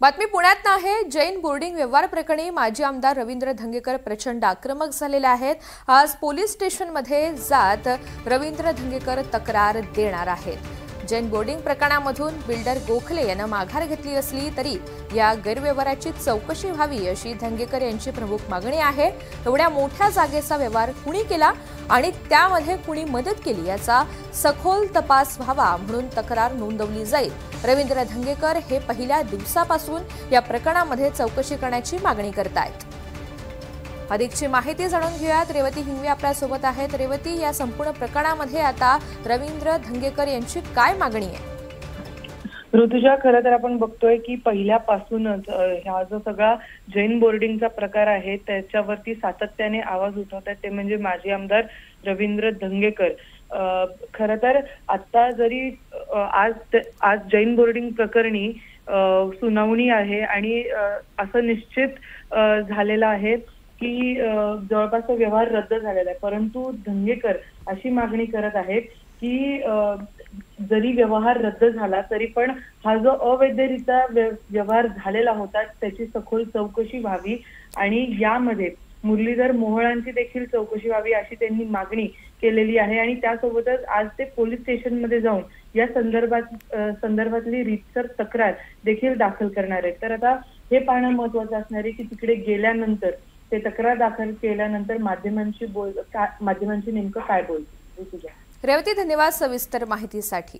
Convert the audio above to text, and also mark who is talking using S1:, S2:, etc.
S1: बातमी पुण्यात आहे। जैन बोर्डिंग व्यवहार प्रकरणी माजी आमदार रवींद्र धंगेकर प्रचंड आक्रमक झालेले आहेत। आज पोलीस स्टेशनमध्ये जात रवींद्र धंगेकर तक्रार देणार आहेत। जैन बोर्डिंग प्रकरणामधून बिल्डर गोखले यांना माघार घेतली असली तरी या गैरव्यवहाराची चौकशी व्हावी अशी धंगेकर यांची प्रमुख मागणी आहे। एवढ्या मोठ्या जागेचा व्यवहार कुणी केला आणि त्यामध्ये कुणी मदत केली याचा सखोल तपास व्हावा म्हणून तक्रार नोंदवली जाईल। रवींद्र धंगेकर हे पहिल्या दिवसापासून या प्रकरणामध्ये चौकशी करण्याची मागणी करतायत। अधिकची माहिती जाणून घेऊयात। रेवती हिंगवे आपल्या सोबत आहेत। रेवती, या संपूर्ण प्रकरणामध्ये आता रवींद्र धंगेकर यांची काय मागणी आहे?
S2: ऋतुजा, खरं तर आपण बघतोय की पहिल्यापासूनच हा जो सगळा जैन बोर्डिंगचा प्रकार आहे त्याच्यावरती सातत्याने आवाज उठवतात ते म्हणजे माजी आमदार रवींद्र धंगेकर। खरं तर आता जरी आज जैन बोर्डिंग प्रकरणी सुनावणी आहे आणि असं निश्चित झालेलं आहे की जवळपास व्यवहार रद्द झालेला आहे, परंतु धंगेकर अशी मागणी करत आहेत की जरी व्यवहार रद्द झाला तरी पण हा जो अवैधरित्या व्यवहार झालेला होता त्याची सखोल चौकशी व्हावी आणि यामध्ये मुरलीधर मोहोळांची देखील चौकशी व्हावी अशी त्यांनी मागणी केलेली आहे। आणि त्यासोबतच आज ते पोलीस स्टेशनमध्ये जाऊन या संदर्भातली रीतसर तक्रार देखील दाखल करणार आहेत। तर आता हे पाहणं महत्वाचं असणार आहे की तिकडे गेल्यानंतर ते तक्रार दाखल केल्यानंतर माध्यमांची नेमकं काय बोलतील।
S1: रेवती, धन्यवाद सविस्तर माहितीसाठी।